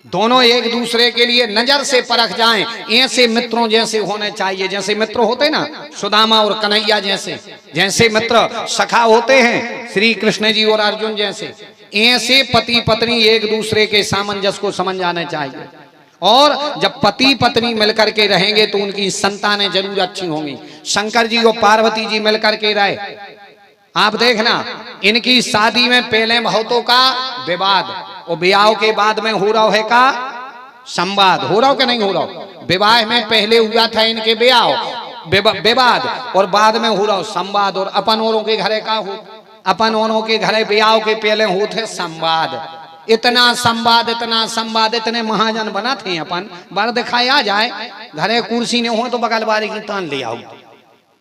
दोनों एक दूसरे के लिए नजर से परख जाएं, ऐसे मित्रों जैसे होने चाहिए। जैसे मित्र होते ना सुदामा और कन्हैया जैसे, जैसे मित्र सखा होते हैं श्री कृष्ण जी और अर्जुन जैसे, ऐसे पति पत्नी एक दूसरे के सामंजस्य को समझ जाने चाहिए। और जब पति पत्नी मिलकर के रहेंगे तो उनकी संतानें जरूर अच्छी होंगी। शंकर जी और पार्वती जी मिलकर के रहे, आप देखना इनकी शादी में पहले बहुतों का विवाद और ब्याह के बाद में हो रहा है का संवाद। हो रहा हो कि नहीं हो रहा? विवाह में पहले हुआ था इनके ब्याह विवाद और बाद में हो रहा संवाद। और अपन औरों के घरे का हो, अपन औरों के घरे ब्याह के पहले होते संवाद। इतना संवाद, इतना संवाद, इतने महाजन बना थे अपन। बार दिखाए आ जाए घरे कुर्सी ने हो तो बगल बारी की तान ले आओ,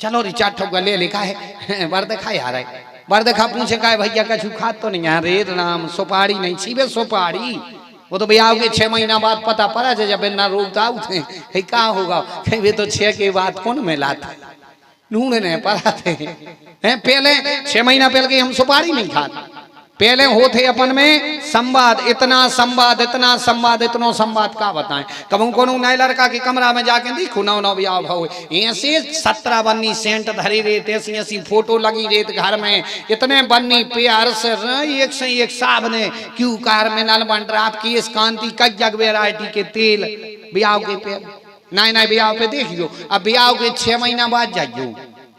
चलो रिचार्ज ठोक ले लिखा है बार दिखाए आ रहा है। बार देखा पूछे का भैया कछु खात तो नहीं है? रे राम सुपारी नहीं छीबे सुपारी। वो तो ब्याह के 6 महीना बाद पता पड़ा है जब ना रोकता उठे क्या होगा वे तो 6 के बाद कौन में लाता ढूंढने पड़ा थे। पहले 6 महीना पहले की हम सुपारी नहीं खाते, पहले होते अपन में संवाद। इतना संवाद, इतना संवाद, इतना संवाद का बताएं। कबू को नए लड़का के कमरा में जाके देखो नौ नौ ब्याह भाव ऐसे 17 बन्नी सेंट धरी रेत, ऐसी ऐसी फोटो लगी रेत घर में, इतने बन्नी प्यार से एक से एक साबने क्यू कार में नल बन रहा आपकी इस कांति कई जग वेराइटी के तेल ब्याह के पे नए नए ब्याह पे देखियो। अब ब्याह के 6 महीना बाद जाइयो,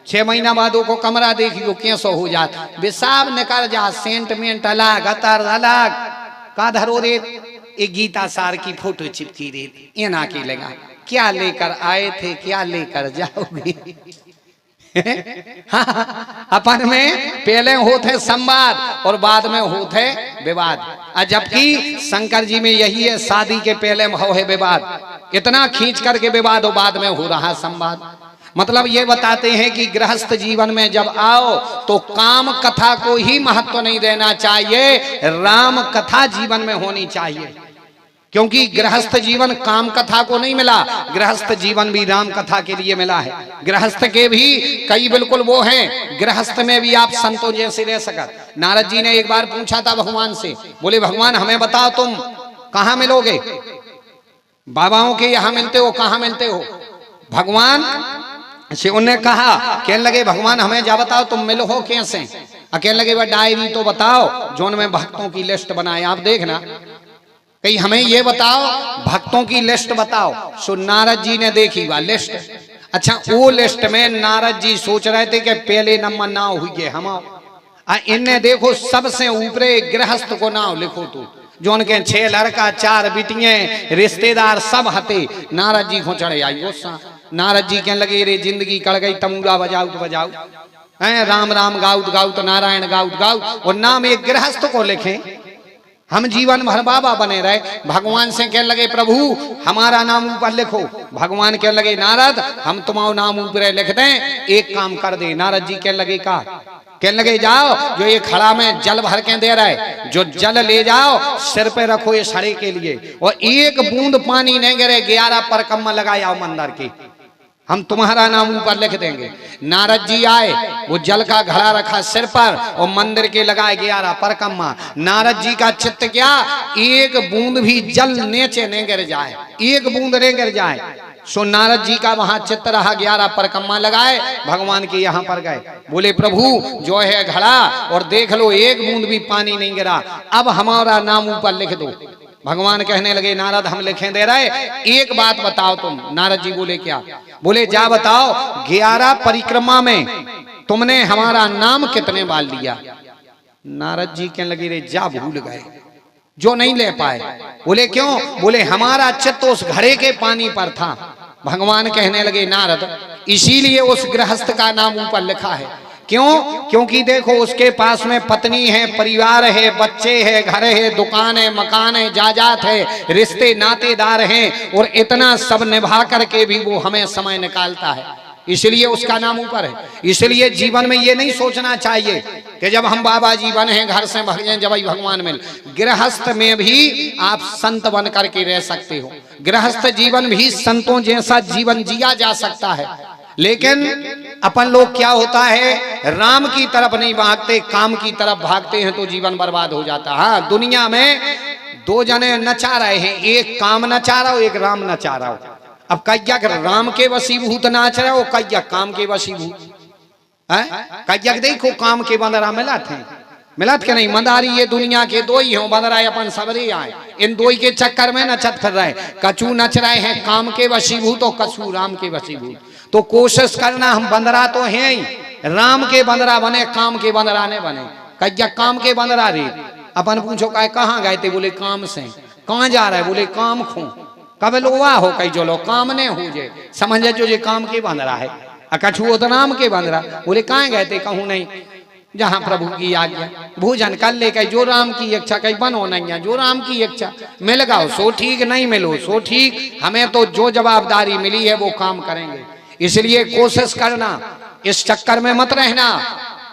6 महीना बाद को कमरा देखियो कैसो हो जात, बेसाब निकल जा, सेंटमेंट अलग, अतर अलग का धरो रे। एक गीता सार की फोटो चिपकी रे, ये ना की लगा क्या लेकर आए थे क्या लेकर जाओगे। अपन में पहले होते संवाद और बाद में होते विवाद। जबकि शंकर जी में यही है, शादी के पहले हो है विवाद, इतना खींच करके विवाद और बाद में हो रहा संवाद। मतलब ये बताते हैं कि गृहस्थ जीवन में जब आओ तो काम कथा को ही महत्व नहीं देना चाहिए, राम कथा जीवन में होनी चाहिए। क्योंकि गृहस्थ जीवन काम कथा को नहीं मिला, गृहस्थ जीवन भी राम कथा के लिए मिला है। गृहस्थ के भी कई बिल्कुल वो हैं, गृहस्थ में भी आप संतों जैसे रह सकत। नारद जी ने एक बार पूछा था भगवान से, बोले भगवान हमें बताओ तुम कहाँ मिलोगे? बाबाओं के यहाँ मिलते हो, कहाँ मिलते हो? भगवान से उन्हें कहा, कहने लगे भगवान हमें जा बताओ तुम मिलो हो कैसे? कहने लगे वह डायरी तो बताओ जोन में भक्तों की लिस्ट बनाए। आप देखना कहीं हमें ये बताओ भक्तों की लिस्ट बताओ। सो नारद जी ने देखी वह लिस्ट। अच्छा वो लिस्ट में नारद जी सोच रहे थे कि पहले नंबर नाव हुई हम, इनने देखो सबसे ऊपरे गृहस्थ को नाव लिखो तो जोन के 6 लड़का 4 बिटियां रिश्तेदार सब हते। नारद जी को चढ़े आई गुस्सा। नारद जी कहने लगे रे जिंदगी कड़ गई, तमूरा बजाऊ तो बजाऊ, राम राम गाउत गाउत नारायण गाउत गाउत, और नाम एक गृहस्थ को लिखे, हम जीवन भर बाबा बने रहे। भगवान से कहने लगे प्रभु हमारा नाम ऊपर लिखो। भगवान कहने लगे नारद हम तुम्हारा नाम ऊपर लिख दें, एक काम कर दे। नारद जी कहने लगे का? कहने लगे जाओ जो ये खड़ा में जल भर के दे रहा है, जो जल ले जाओ सिर पे रखो ये सड़े के लिए, और एक बूंद पानी नहीं गिरे 11 परकम्मा लगाया मंदिर की, हम तुम्हारा नाम ऊपर लिख देंगे। नारद जी आए, वो जल का घड़ा रखा सिर पर और मंदिर के लगाए 11 परकम्मा। नारद जी का चित्त क्या, एक बूंद भी जल नीचे नहीं गिर जाए, एक बूंद नहीं गिर जाए। सो नारद जी का वहां चित्त रहा, 11 परकम्मा लगाए, भगवान के यहाँ पर गए। बोले प्रभु जो है घड़ा और देख लो एक बूंद भी पानी नहीं गिरा, अब हमारा नाम ऊपर लिख दो। भगवान कहने लगे नारद हम लिखे दे रहे, एक बात बताओ तुम। नारद जी बोले क्या? बोले जा बताओ 11 परिक्रमा में तुमने हमारा नाम कितने बार लिया? नारद जी कहने लगे रे जा भूल गए, जो नहीं ले पाए। बोले क्यों? बोले हमारा चित्त उस घड़े के पानी पर था। भगवान कहने लगे नारद इसीलिए उस गृहस्थ का नाम ऊपर लिखा है। क्यों? क्योंकि देखो उसके पास में पत्नी है, परिवार है, बच्चे है, घर है, दुकान है, मकान है, जायदाद है, रिश्ते नातेदार हैं, और इतना सब निभा करके भी वो हमें समय निकालता है, इसलिए उसका नाम ऊपर है। इसलिए जीवन में ये नहीं सोचना चाहिए कि जब हम बाबा जी बने हैं घर से भग जाए जब भगवान मिल। गृहस्थ में भी आप संत बन करके रह सकते हो, गृहस्थ जीवन भी संतों जैसा जीवन जिया जा सकता है। लेकिन अपन लोग क्या होता है, राम की तरफ नहीं भागते, काम की तरफ भागते हैं तो जीवन बर्बाद हो जाता है। हाँ दुनिया में दो जने नचा रहे हैं, एक काम नचा रहा हो, एक राम नचा रहा हो। अब कैया राम के वशीभूत नाच रहे हो, कैया काम के वशीभूत है। कैया देखो काम के बंदरा मिलत है, मिलत के नहीं। मदारी ये दुनिया के दो ही हो, बंदरा अपन सबरे आए, इन दो ही के चक्कर में नचत फिर रहे। कछू नच रहे हैं काम के वशीभूत और कछू राम के वशीभूत। तो कोशिश करना हम बंदरा तो हैं ही, राम के बंदरा बने, काम के बंदरा ने बने। कैया काम के बंदरा रे। अपन पूछो कहाँ गए थे, बोले काम से। कहाँ जा रहा है, बोले काम खो। कब लोवा हो कई जो लो काम ने हो जे, समझ जो जे काम के बंदरा है। कछू तो नाम के बंदरा। बोले कहाँ गए थे, कहूँ नहीं, जहाँ प्रभु की आज्ञा भोजन कर ले। कहीं जो राम की इच्छा, कहीं बनो नहीं है, जो राम की इच्छा मिल गओ सो ठीक, नहीं मिलो सो ठीक। हमें तो जो जवाबदारी मिली है वो काम करेंगे। इसलिए कोशिश करना, इस चक्कर में मत रहना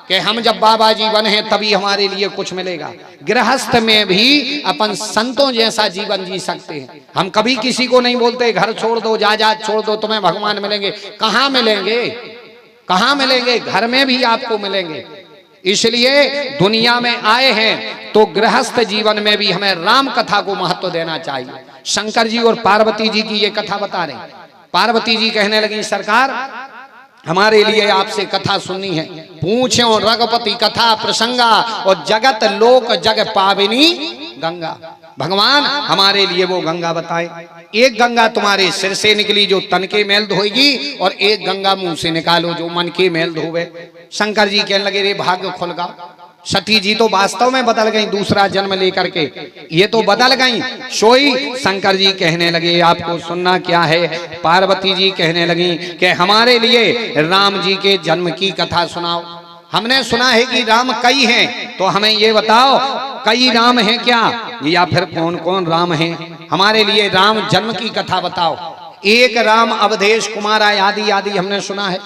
कि हम जब बाबा जी बने तभी हमारे लिए कुछ मिलेगा। गृहस्थ में भी अपन संतों जैसा जीवन जी सकते हैं। हम कभी किसी को नहीं बोलते घर छोड़ दो, जायदाद छोड़ दो, तुम्हें भगवान मिलेंगे। कहाँ मिलेंगे, कहाँ मिलेंगे, घर में भी आपको मिलेंगे। इसलिए दुनिया में आए हैं तो गृहस्थ जीवन में भी हमें राम कथा को महत्व देना चाहिए। शंकर जी और पार्वती जी की ये कथा बता रहे। पार्वती जी कहने लगी सरकार हमारे लिए आपसे कथा सुननी है। पूछो रघुपति कथा प्रसंगा और जगत लोक जग पाविनी गंगा। भगवान हमारे लिए वो गंगा बताए। एक गंगा तुम्हारे सिर से निकली जो तन के मैल धोएगी, और एक गंगा मुंह से निकालो जो मन के मैल धोवे। शंकर जी कहने लगे रे भाग्य खुल गया। सती जी तो वास्तव में बदल गई, दूसरा जन्म लेकर के ये तो बदल गई। सोई शंकर जी कहने लगे आपको सुनना क्या है। पार्वती जी कहने लगी कि हमारे लिए राम जी के जन्म की कथा सुनाओ। हमने सुना है कि राम कई हैं, तो हमें ये बताओ कई राम हैं क्या, या फिर कौन कौन राम हैं। हमारे लिए राम जन्म की कथा बताओ। एक राम अवधेश कुमार आदि आदि हमने सुना है,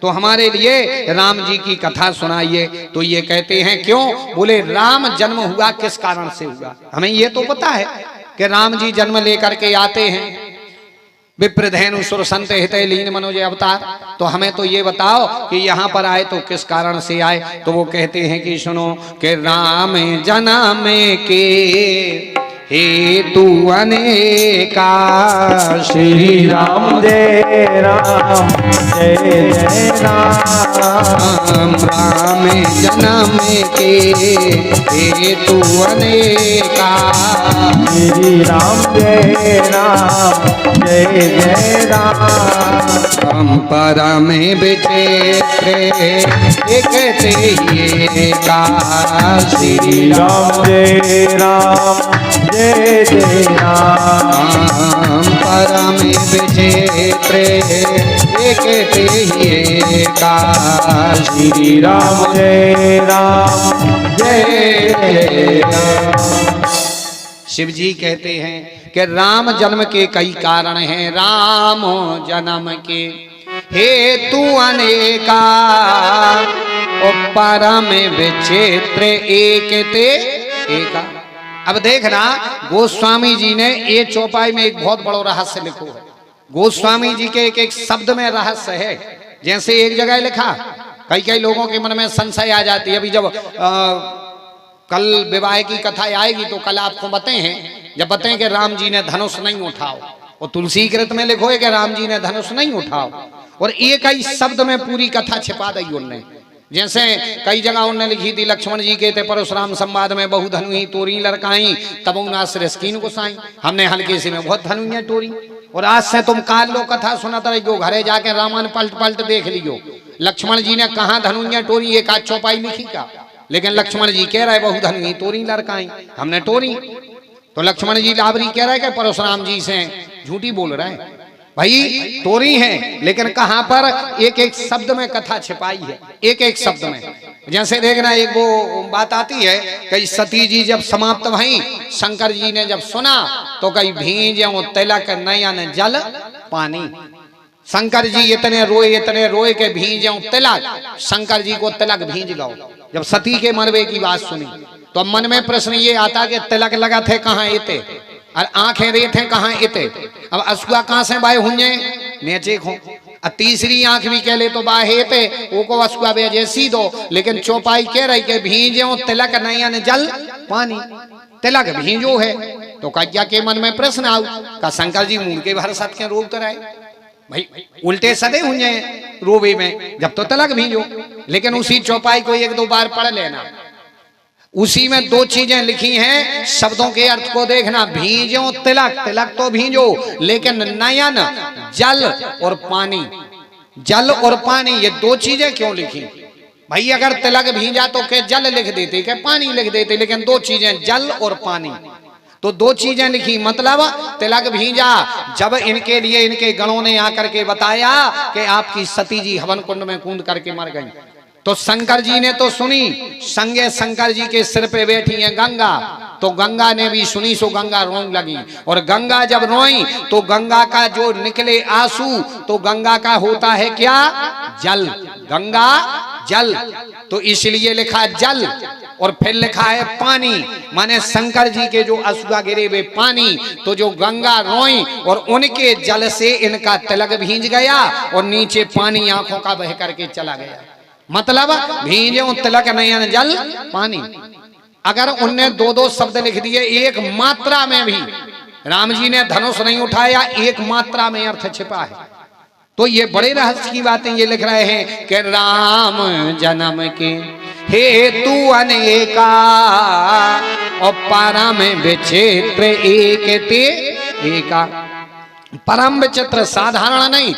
तो हमारे लिए राम जी की कथा सुनाइए। तो ये कहते हैं क्यों, बोले राम जन्म हुआ किस कारण से हुआ। हमें ये तो पता है कि राम जी जन्म लेकर के आते हैं, विप्रधेनु सुर संत हित लीन मनोज अवतार। तो हमें तो ये बताओ कि यहाँ पर आए तो किस कारण से आए। तो वो कहते हैं कि सुनो कि राम जन्म के हेतु अनेका, श्री राम जय राम जय जय राम। राम जन्म के हेतु अनेका, श्री राम जय राम जय जय राम। परंपरा में विचित्र एक का, श्री राम जय राम जय जय राम। परम विचित्र एक का, श्री राम जय राम जय जय राम। शिव जी कहते हैं कि राम जन्म के कई कारण हैं। राम जन्म के हेतु अनेका, और परम विचित्र एक ते एका। अब देखना गोस्वामी जी ने ये चौपाई में एक बहुत बड़ा रहस्य लिखो है। गोस्वामी जी के एक एक शब्द में रहस्य है। जैसे एक जगह लिखा, कई कई लोगों के मन में संशय आ जाती है। अभी जब कल विवाह की कथा आएगी तो कल आपको बताए हैं, जब बताएं कि राम जी ने धनुष नहीं उठाओ, और तुलसी कृत में लिखो है कि राम जी ने धनुष नहीं उठाओ, और एक ही शब्द में पूरी कथा छिपा दी उनने। जैसे कई जगह उन्होंने लिखी थी लक्ष्मण जी के थे परशुराम संवाद में बहु धनुई तोरी लड़काई तब नासरस्कीन गोसाई। हमने हल्के से में बहुत धनुइयां तोरी। और आज से तुम काल लो कथा सुनत रहियो, घरे जाके रामायण पलट पलट देख लियो लक्ष्मण जी ने कहा धनुइयां टोरी। एक आध चौपाई लिखी का, लेकिन लक्ष्मण जी कह रहे बहु धनुई तोरी लड़काई, हमने टोरी। तो लक्ष्मण जी लाबरी कह रहे कि परशुराम जी से झूठी बोल रहे हैं। भाई तोरी है, लेकिन कहां पर एक एक शब्द में कथा छिपाई है, एक एक शब्द में। जैसे देखना एक वो बात आती है कि सती जी जब समाप्त भई, शंकर जी ने जब सुना तो कई भींज तिलक नयन जल पानी। शंकर जी इतने रोए के भींज तिलक, शंकर जी को तिलक भींज गओ। जब सती के मरवे की बात सुनी तो मन में प्रश्न ये आता कि तिलक लगा थे कहाँ एते, और आंखें रे थे कहाँ एते। अब असुआ कहाँ से बाय हुए नेचे खो, और तीसरी आंख भी कह ले तो बाहे थे वो को असुआ बेजे सीधो। लेकिन चौपाई कह रही के भींजो तिलक नयन जल पानी, तिलक भींजो है तो कज्ञा के मन में प्रश्न आउ का शंकर जी मुंह के भर सत के रोग कराए भाई उल्टे सदे हुए रोबे में जब तो तलक भींजो। लेकिन उसी चौपाई को एक दो बार पढ़ लेना, उसी में दो चीजें लिखी हैं, शब्दों के अर्थ को देखना। भींजो तिलक, तिलक तो भींजो, लेकिन नयन जल और पानी, जल और पानी ये दो चीजें क्यों लिखी भाई? अगर तिलक भींजा तो के जल लिख देते के पानी लिख देते, लेकिन दो चीजें जल और पानी, तो दो चीजें लिखी। मतलब तिलक भींजा जब इनके लिए इनके गणों ने आकर के बताया कि आपकी सती जी हवन कुंड में कूद करके मर गई, तो शंकर जी ने तो सुनी, संगे शंकर जी के सिर पे बैठी है गंगा, तो गंगा ने भी सुनी, सो गंगा रोने लगी। और गंगा जब रोई तो गंगा का जो निकले आंसू, तो गंगा का होता है क्या? जल, गंगा जल, तो इसलिए लिखा जल। और फिर लिखा है पानी, माने शंकर जी के जो अश्रुआ गिरे वे पानी, तो जो गंगा रोई और उनके जल से इनका तिलक भींज गया और नीचे पानी आंखों का बह करके चला गया। मतलब भींजो तिलक नयन जल पानी। अगर उनने दो दो शब्द लिख दिए एक मात्रा में भी, राम जी ने धनुष नहीं उठाया, एक मात्रा में अर्थ छिपा है। तो ये बड़े रहस्य की बातें ये लिख रहे हैं कि राम जन्म के हेतु अनेका और परम विचित्र एक ते एका। परम विचित्र, साधारण नहीं,